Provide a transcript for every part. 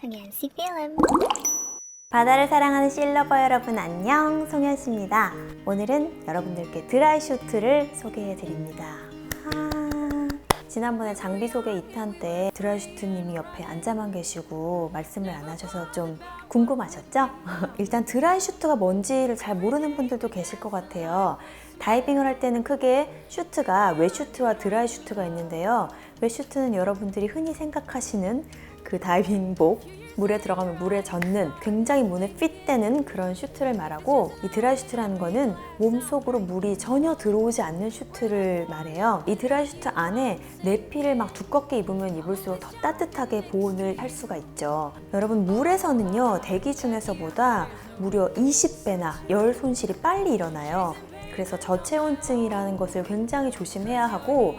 송현씨 필름. 바다를 사랑하는 씨러버 여러분 안녕, 송현씨입니다. 오늘은 여러분들께 드라이 슈트를 소개해 드립니다. 지난번에 장비 소개 2탄 때 드라이 슈트님이 옆에 앉아만 계시고 말씀을 안 하셔서 좀 궁금하셨죠? 일단 드라이 슈트가 뭔지를 잘 모르는 분들도 계실 것 같아요. 다이빙을 할 때는 크게 슈트가 웨슈트와 드라이 슈트가 있는데요. 웨슈트는 여러분들이 흔히 생각하시는 그 다이빙복, 물에 들어가면 물에 젖는 굉장히 몸에 핏되는 그런 슈트를 말하고, 이 드라이 슈트라는 거는 몸속으로 물이 전혀 들어오지 않는 슈트를 말해요. 이 드라이 슈트 안에 내피를 막 두껍게 입으면 입을수록 더 따뜻하게 보온을 할 수가 있죠. 여러분, 물에서는요 대기 중에서보다 무려 20배나 열 손실이 빨리 일어나요. 그래서 저체온증이라는 것을 굉장히 조심해야 하고,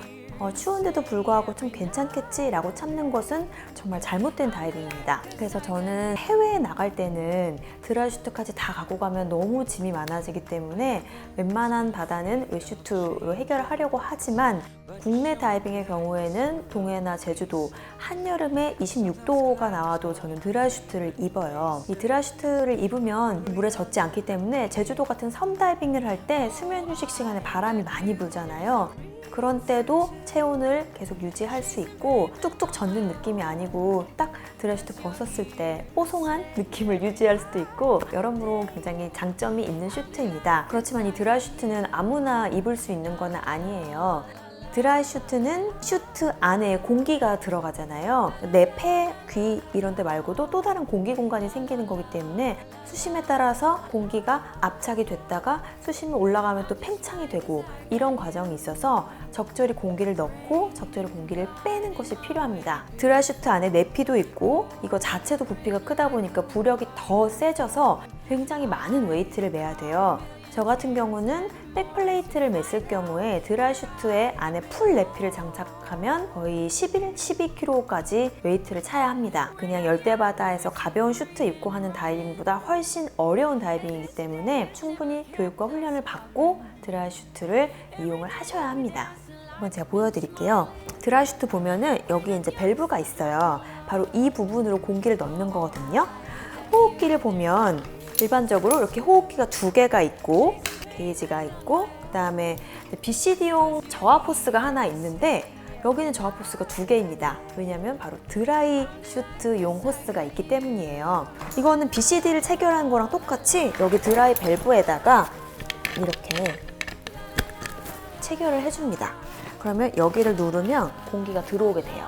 추운데도 불구하고 좀 괜찮겠지라고 참는 것은 정말 잘못된 다이빙입니다. 그래서 저는 해외에 나갈 때는 드라이 슈트까지 다 갖고 가면 너무 짐이 많아지기 때문에 웬만한 바다는 웨슈트로 해결하려고 하지만, 국내 다이빙의 경우에는 동해나 제주도 한여름에 26도가 나와도 저는 드라이 슈트를 입어요. 이 드라이 슈트를 입으면 물에 젖지 않기 때문에 제주도 같은 섬 다이빙을 할 때 수면 휴식 시간에 바람이 많이 불잖아요. 그런 때도 체온을 계속 유지할 수 있고, 뚝뚝 젖는 느낌이 아니고 딱 드라이 슈트 벗었을 때 뽀송한 느낌을 유지할 수도 있고, 여러모로 굉장히 장점이 있는 슈트입니다. 그렇지만 이 드라이 슈트는 아무나 입을 수 있는 건 아니에요. 드라이 슈트는 슈트 안에 공기가 들어가잖아요. 내 폐, 귀 이런 데 말고도 또 다른 공기 공간이 생기는 거기 때문에 수심에 따라서 공기가 압착이 됐다가 수심이 올라가면 또 팽창이 되고, 이런 과정이 있어서 적절히 공기를 넣고 적절히 공기를 빼는 것이 필요합니다. 드라이 슈트 안에 내피도 있고 이거 자체도 부피가 크다 보니까 부력이 더 세져서 굉장히 많은 웨이트를 매야 돼요. 저 같은 경우는 백플레이트를 맸을 경우에 드라이 슈트에 안에 풀 내피를 장착하면 거의 12kg까지 웨이트를 차야 합니다. 그냥 열대바다에서 가벼운 슈트 입고 하는 다이빙보다 훨씬 어려운 다이빙이기 때문에 충분히 교육과 훈련을 받고 드라이 슈트를 이용을 하셔야 합니다. 한번 제가 보여드릴게요. 드라이 슈트 보면은 여기 이제 밸브가 있어요. 바로 이 부분으로 공기를 넣는 거거든요. 호흡기를 보면 일반적으로 이렇게 호흡기가 2개가 있고 게이지가 있고, 그 다음에 BCD용 저하 포스가 하나 있는데 여기는 저하 포스가 2개입니다. 왜냐면 바로 드라이 슈트용 호스가 있기 때문이에요. 이거는 BCD를 체결한 거랑 똑같이 여기 드라이 밸브에다가 이렇게 체결을 해줍니다. 그러면 여기를 누르면 공기가 들어오게 돼요.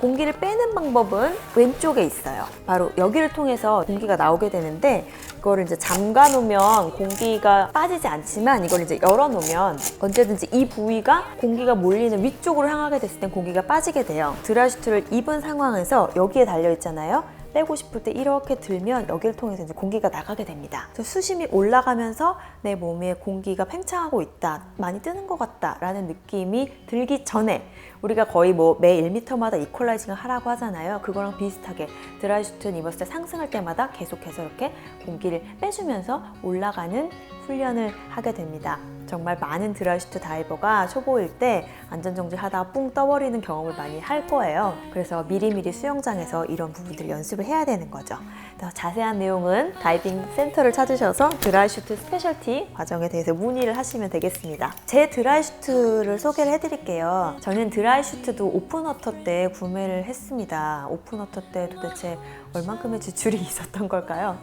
공기를 빼는 방법은 왼쪽에 있어요. 바로 여기를 통해서 공기가 나오게 되는데, 이거를 이제 잠가 놓으면 공기가 빠지지 않지만 이걸 이제 열어 놓으면 언제든지 이 부위가 공기가 몰리는 위쪽으로 향하게 됐을 땐 공기가 빠지게 돼요. 드라이 슈트를 입은 상황에서 여기에 달려 있잖아요. 빼고 싶을 때 이렇게 들면 여기를 통해서 이제 공기가 나가게 됩니다. 그래서 수심이 올라가면서 내 몸에 공기가 팽창하고 있다, 많이 뜨는 것 같다 라는 느낌이 들기 전에, 우리가 거의 매 1m마다 이퀄라이징을 하라고 하잖아요. 그거랑 비슷하게 드라이 슈트는 입었을 때 상승할 때마다 계속해서 이렇게 공기를 빼주면서 올라가는 훈련을 하게 됩니다. 정말 많은 드라이 슈트 다이버가 초보일 때 안전정지 하다가 뿡 떠버리는 경험을 많이 할 거예요. 그래서 미리미리 수영장에서 이런 부분들을 연습을 해야 되는 거죠. 더 자세한 내용은 다이빙 센터를 찾으셔서 드라이 슈트 스페셜티 과정에 대해서 문의를 하시면 되겠습니다. 제 드라이 슈트를 소개를 해드릴게요. 저는 드라이 슈트도 오픈워터 때 구매를 했습니다. 오픈워터 때 도대체 얼만큼의 지출이 있었던 걸까요?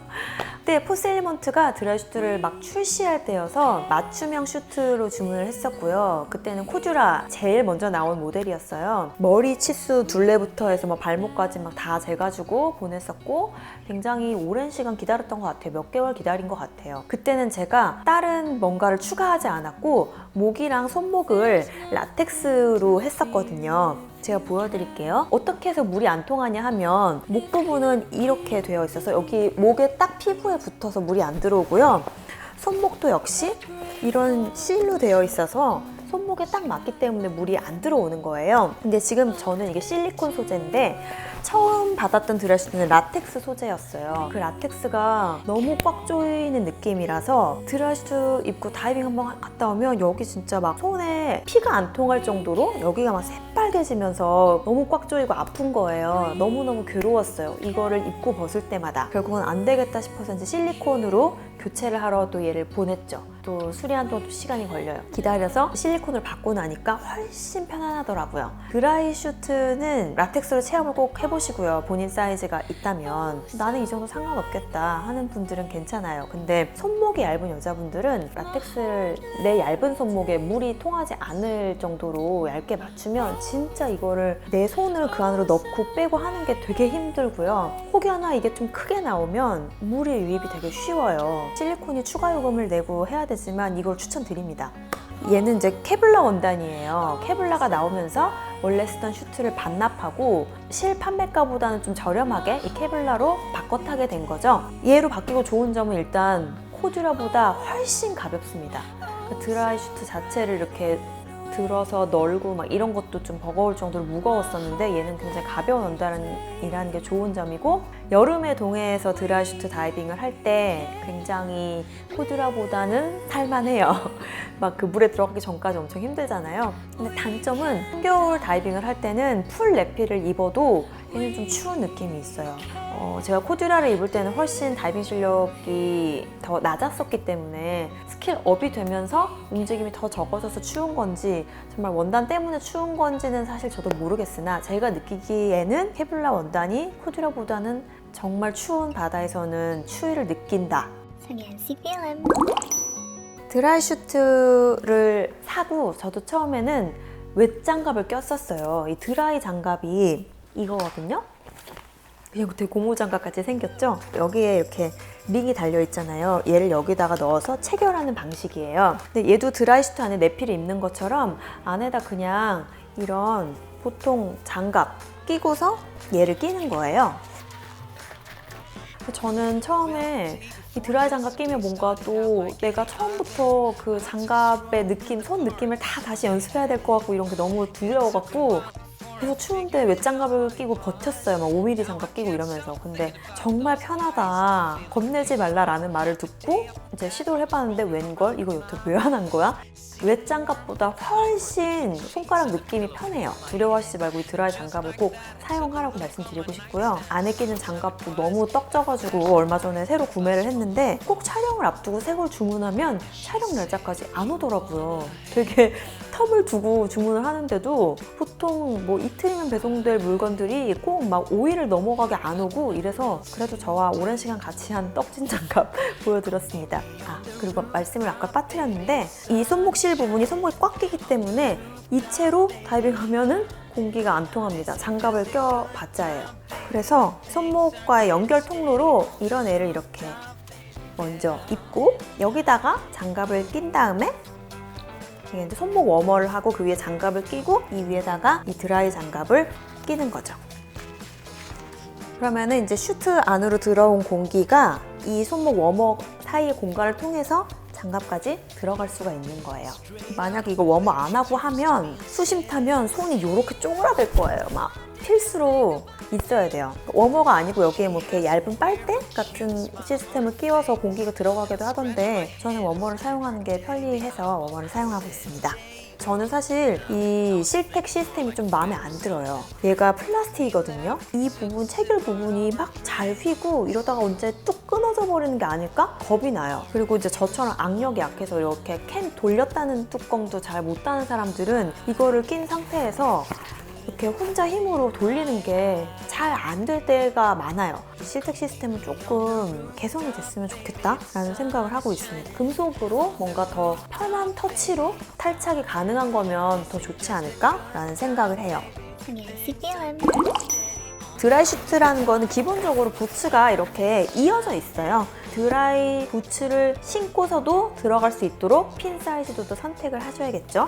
그때 포스엘리먼트가 드라이 슈트를 막 출시할 때여서 맞춤형 슈트로 주문을 했었고요. 그때는 코듀라 제일 먼저 나온 모델이었어요. 머리 치수 둘레부터 해서 발목까지 막 다 재가지고 보냈었고, 굉장히 오랜 시간 기다렸던 것 같아요. 몇 개월 기다린 것 같아요. 그때는 제가 다른 뭔가를 추가하지 않았고 목이랑 손목을 라텍스로 했었거든요. 제가 보여드릴게요. 어떻게 해서 물이 안 통하냐 하면, 목 부분은 이렇게 되어 있어서 여기 목에 딱 피부에 붙어서 물이 안 들어오고요. 손목도 역시 이런 실로 되어 있어서 손목에 딱 맞기 때문에 물이 안 들어오는 거예요. 근데 지금 저는 이게 실리콘 소재인데 처음 받았던 드라이슈트는 라텍스 소재였어요. 그 라텍스가 너무 꽉 조이는 느낌이라서 드라이슈트 입고 다이빙 한번 갔다 오면 여기 진짜 막 손에 피가 안 통할 정도로 여기가 막 새빨개지면서 너무 꽉 조이고 아픈 거예요. 너무너무 괴로웠어요. 이거를 입고 벗을 때마다. 결국은 안 되겠다 싶어서 이제 실리콘으로 교체를 하러 또 얘를 보냈죠. 또 수리하는 동안 또 시간이 걸려요. 기다려서 실리콘을 받고 나니까 훨씬 편안하더라고요. 드라이슈트는 라텍스로 체험을 꼭 해보시고요. 본인 사이즈가 있다면. 나는 이 정도 상관없겠다 하는 분들은 괜찮아요. 근데 손목이 얇은 여자분들은 라텍스를 내 얇은 손목에 물이 통하지 않을 정도로 얇게 맞추면 진짜 이거를 내 손을 그 안으로 넣고 빼고 하는 게 되게 힘들고요. 혹여나 이게 좀 크게 나오면 물이 유입이 되게 쉬워요. 실리콘이 추가 요금을 내고 해야 되지만 이걸 추천드립니다. 얘는 이제 케블라 원단이에요. 케블라가 나오면서 원래 쓰던 슈트를 반납하고 실 판매가보다는 좀 저렴하게 이 케블라로 바꿔 타게 된 거죠. 얘로 바뀌고 좋은 점은 일단 코듀라보다 훨씬 가볍습니다. 그 드라이 슈트 자체를 이렇게 들어서 널고 막 이런 것도 좀 버거울 정도로 무거웠었는데 얘는 굉장히 가벼운 원단이라는 게 좋은 점이고, 여름에 동해에서 드라이슈트 다이빙을 할 때 굉장히 코듀라보다는 살만해요. 막 그 물에 들어가기 전까지 엄청 힘들잖아요. 근데 단점은 한겨울 다이빙을 할 때는 풀 내피를 입어도 얘는 좀 추운 느낌이 있어요. 제가 코듀라를 입을 때는 훨씬 다이빙 실력이 더 낮았었기 때문에 스킬업이 되면서 움직임이 더 적어져서 추운 건지 정말 원단 때문에 추운 건지는 사실 저도 모르겠으나 제가 느끼기에는 케블라 원단이 코듀라보다는 정말 추운 바다에서는 추위를 느낀다. 성현씨 필름. 드라이 슈트를 사고 저도 처음에는 웻장갑을 꼈었어요. 이 드라이 장갑이 이거거든요. 그냥 되게 고무장갑 같이 생겼죠? 여기에 이렇게 링이 달려 있잖아요. 얘를 여기다가 넣어서 체결하는 방식이에요. 근데 얘도 드라이슈트 안에 내피를 입는 것처럼 안에다 그냥 이런 보통 장갑 끼고서 얘를 끼는 거예요. 저는 처음에 이 드라이 장갑 끼면 뭔가 또 내가 처음부터 그 장갑의 느낌, 손 느낌을 다 다시 연습해야 될 것 같고 이런 게 너무 두려워갖고 그래서 추운데 웻장갑을 끼고 버텼어요. 막 5mm 장갑 끼고 이러면서. 근데 정말 편하다, 겁내지 말라라는 말을 듣고 이제 시도를 해봤는데 웬걸? 이거 여태 왜 안 한 거야? 웻장갑보다 훨씬 손가락 느낌이 편해요. 두려워하시지 말고 이 드라이 장갑을 꼭 사용하라고 말씀드리고 싶고요. 안에 끼는 장갑도 너무 떡져가지고 얼마 전에 새로 구매를 했는데 꼭 촬영을 앞두고 새 걸 주문하면 촬영 날짜까지 안 오더라고요. 되게 텀을 두고 주문을 하는데도 보통 뭐 이틀이면 배송될 물건들이 꼭 막 5일을 넘어가게 안 오고 이래서 그래도 저와 오랜 시간 같이 한 떡진 장갑 보여드렸습니다. 그리고 말씀을 아까 빠뜨렸는데 이 손목 실 부분이 손목이 꽉 끼기 때문에 이채로 다이빙하면은 공기가 안 통합니다. 장갑을 껴봤자 해요. 그래서 손목과의 연결 통로로 이런 애를 이렇게 먼저 입고 여기다가 장갑을 낀 다음에 이제 손목 워머를 하고 그 위에 장갑을 끼고 이 위에다가 이 드라이 장갑을 끼는 거죠. 그러면은 이제 슈트 안으로 들어온 공기가 이 손목 워머 사이의 공간을 통해서 장갑까지 들어갈 수가 있는 거예요. 만약에 이거 워머 안 하고 하면 수심 타면 손이 이렇게 쪼그라들 거예요. 막 필수로 있어야 돼요. 워머가 아니고 여기에 뭐 이렇게 얇은 빨대 같은 시스템을 끼워서 공기가 들어가기도 하던데 저는 워머를 사용하는 게 편리해서 워머를 사용하고 있습니다. 저는 사실 이 실텍 시스템이 좀 마음에 안 들어요. 얘가 플라스틱이거든요. 이 부분, 체결 부분이 막 잘 휘고 이러다가 언제 뚝 끊어져 버리는 게 아닐까? 겁이 나요. 그리고 이제 저처럼 악력이 약해서 이렇게 캔 돌렸다는 뚜껑도 잘 못 따는 사람들은 이거를 낀 상태에서 이렇게 혼자 힘으로 돌리는 게 잘 안 될 때가 많아요. 실텍 시스템은 조금 개선이 됐으면 좋겠다라는 생각을 하고 있습니다. 금속으로 뭔가 더 편한 터치로 탈착이 가능한 거면 더 좋지 않을까라는 생각을 해요. 성현씨 필름. 드라이 슈트라는 거는 기본적으로 부츠가 이렇게 이어져 있어요. 드라이 부츠를 신고서도 들어갈 수 있도록 핀 사이즈도 또 선택을 하셔야겠죠.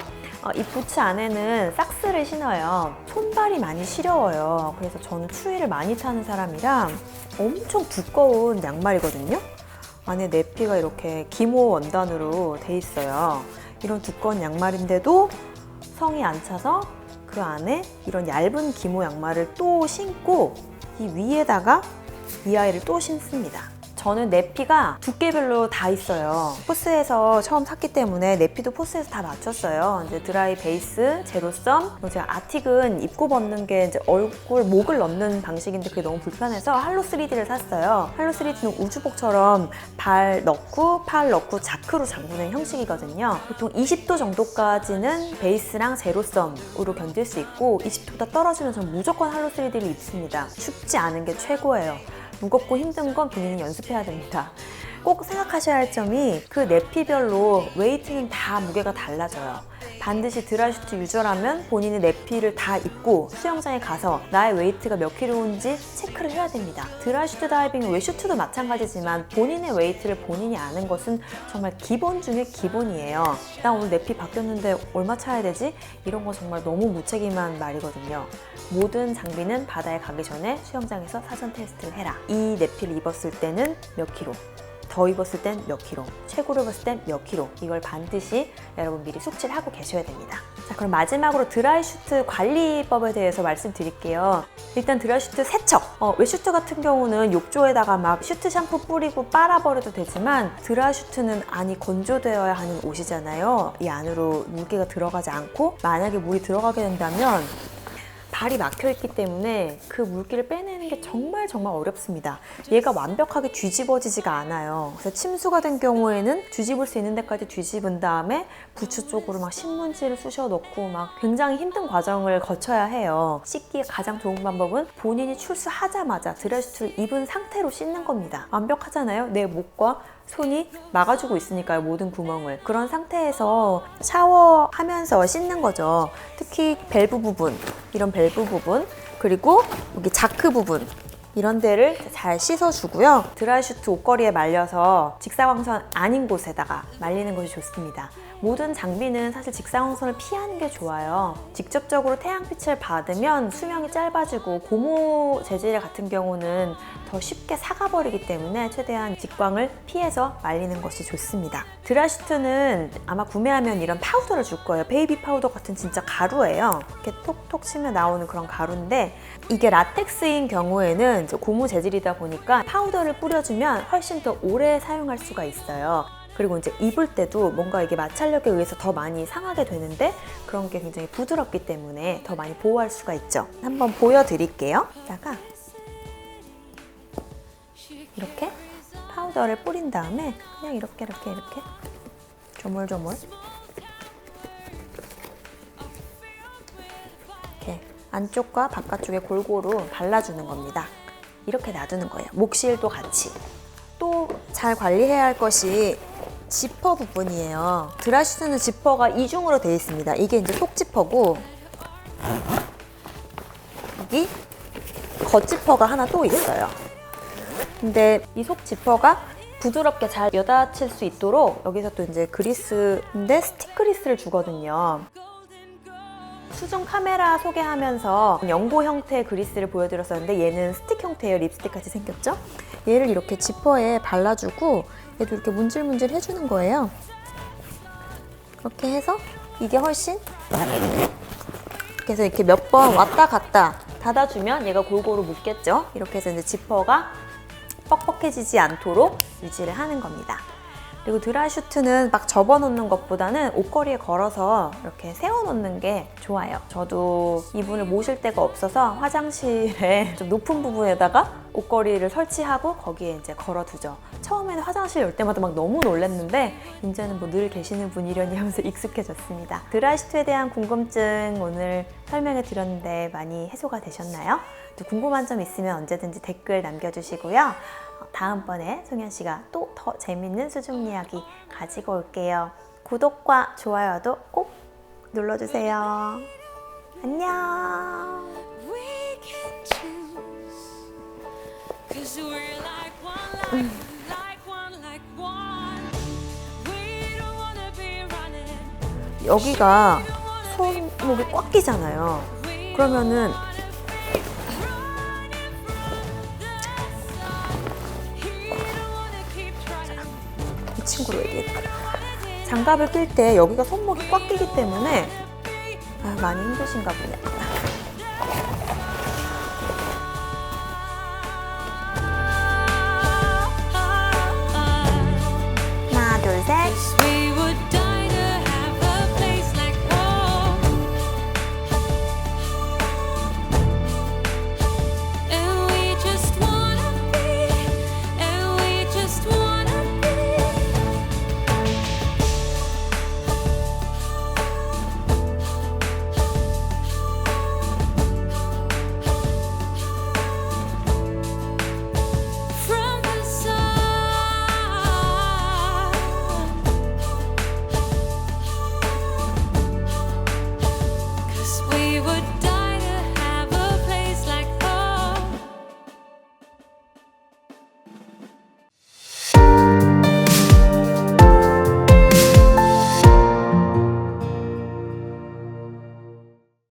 이 부츠 안에는 삭스를 신어요. 손발이 많이 시려워요. 그래서 저는 추위를 많이 타는 사람이라 엄청 두꺼운 양말이거든요. 안에 내피가 이렇게 기모 원단으로 돼 있어요. 이런 두꺼운 양말인데도 성이 안 차서 그 안에 이런 얇은 기모 양말을 또 신고 이 위에다가 이 아이를 또 신습니다. 저는 내피가 두께별로 다 있어요. 포스에서 처음 샀기 때문에 내피도 포스에서 다 맞췄어요. 이제 드라이 베이스, 제로섬. 제가 아틱은 입고 벗는 게 이제 얼굴, 목을 넣는 방식인데 그게 너무 불편해서 할로 3D를 샀어요. 할로 3D는 우주복처럼 발 넣고 팔 넣고 자크로 잠그는 형식이거든요. 보통 20도 정도까지는 베이스랑 제로섬으로 견딜 수 있고 20도보다 떨어지면 저는 무조건 할로 3D를 입습니다. 춥지 않은 게 최고예요. 무겁고 힘든 건 본인이 연습해야 됩니다. 꼭 생각하셔야 할 점이 그 내피별로 웨이트는 다 무게가 달라져요. 반드시 드라이슈트 유저라면 본인이 내피를 다 입고 수영장에 가서 나의 웨이트가 몇 킬로인지 체크를 해야 됩니다. 드라이슈트 다이빙 외 슈트도 마찬가지지만 본인의 웨이트를 본인이 아는 것은 정말 기본 중에 기본이에요. 나 오늘 내피 바뀌었는데 얼마 차야 되지? 이런 거 정말 너무 무책임한 말이거든요. 모든 장비는 바다에 가기 전에 수영장에서 사전 테스트를 해라. 이 내피를 입었을 때는 몇 킬로, 더 입었을 땐 몇 킬로, 최고로 입었을 땐 몇 킬로, 이걸 반드시 여러분 미리 숙지를 하고 계셔야 됩니다. 자, 그럼 마지막으로 드라이슈트 관리법에 대해서 말씀드릴게요. 일단 드라이슈트 세척. 웨슈트 같은 경우는 욕조에다가 막 슈트 샴푸 뿌리고 빨아버려도 되지만 드라이슈트는 안이 건조되어야 하는 옷이잖아요. 이 안으로 물기가 들어가지 않고 만약에 물이 들어가게 된다면 발이 막혀있기 때문에 그 물기를 빼내는 게 정말 어렵습니다. 얘가 완벽하게 뒤집어지지가 않아요. 그래서 침수가 된 경우에는 뒤집을 수 있는 데까지 뒤집은 다음에 부츠 쪽으로 막 신문지를 쑤셔 넣고 막 굉장히 힘든 과정을 거쳐야 해요. 씻기에 가장 좋은 방법은 본인이 출수하자마자 드라이슈트를 입은 상태로 씻는 겁니다. 완벽하잖아요. 내 목과 손이 막아주고 있으니까요, 모든 구멍을. 그런 상태에서 샤워하면서 씻는 거죠. 특히 밸브 부분, 이런 밸브 부분, 그리고 여기 자크 부분, 이런 데를 잘 씻어주고요. 드라이슈트 옷걸이에 말려서 직사광선 아닌 곳에다가 말리는 것이 좋습니다. 모든 장비는 사실 직사광선을 피하는 게 좋아요. 직접적으로 태양빛을 받으면 수명이 짧아지고 고무 재질 같은 경우는 더 쉽게 사가버리기 때문에 최대한 직광을 피해서 말리는 것이 좋습니다. 드라이슈트는 아마 구매하면 이런 파우더를 줄 거예요. 베이비 파우더 같은 진짜 가루예요. 이렇게 톡톡 치면 나오는 그런 가루인데 이게 라텍스인 경우에는 이제 고무 재질이다 보니까 파우더를 뿌려주면 훨씬 더 오래 사용할 수가 있어요. 그리고 이제 입을 때도 뭔가 이게 마찰력에 의해서 더 많이 상하게 되는데 그런 게 굉장히 부드럽기 때문에 더 많이 보호할 수가 있죠. 한번 보여드릴게요. 여기다가 이렇게 파우더를 뿌린 다음에 그냥 이렇게 조물조물 이렇게 안쪽과 바깥쪽에 골고루 발라주는 겁니다. 이렇게 놔두는 거예요. 목실도 같이. 또 잘 관리해야 할 것이 지퍼 부분이에요. 드라이슈트는 지퍼가 이중으로 되어 있습니다. 이게 이제 속 지퍼고 여기 겉 지퍼가 하나 또 있어요. 근데 이 속 지퍼가 부드럽게 잘 여닫힐 수 있도록 여기서 또 이제 그리스인데 스틱 그리스를 주거든요. 수중 카메라 소개하면서 연고 형태의 그리스를 보여드렸었는데 얘는 스틱 형태예요. 립스틱 같이 생겼죠? 얘를 이렇게 지퍼에 발라주고 얘도 이렇게 문질문질 해주는 거예요. 그렇게 해서 이게 훨씬 그래서 이렇게 몇 번 왔다 갔다 닫아주면 얘가 골고루 묶겠죠? 이렇게 해서 이제 지퍼가 뻑뻑해지지 않도록 유지를 하는 겁니다. 그리고 드라이슈트는 막 접어놓는 것보다는 옷걸이에 걸어서 이렇게 세워놓는 게 좋아요. 저도 이분을 모실 데가 없어서 화장실에 좀 높은 부분에다가 옷걸이를 설치하고 거기에 이제 걸어두죠. 처음에는 화장실 열 때마다 막 너무 놀랐는데 이제는 뭐 늘 계시는 분이려니 하면서 익숙해졌습니다. 드라이슈트에 대한 궁금증 오늘 설명해 드렸는데 많이 해소가 되셨나요? 또 궁금한 점 있으면 언제든지 댓글 남겨주시고요. 다음번에 송현 씨가 또 더 재밌는 수중 이야기 가지고 올게요. 구독과 좋아요도 꼭 눌러주세요. 안녕. 여기가 손목이 꽉 끼잖아요. 그러면은 친구로 얘기했다. 장갑을 낄 때 여기가 손목이 꽉 끼기 때문에 많이 힘드신가 보네.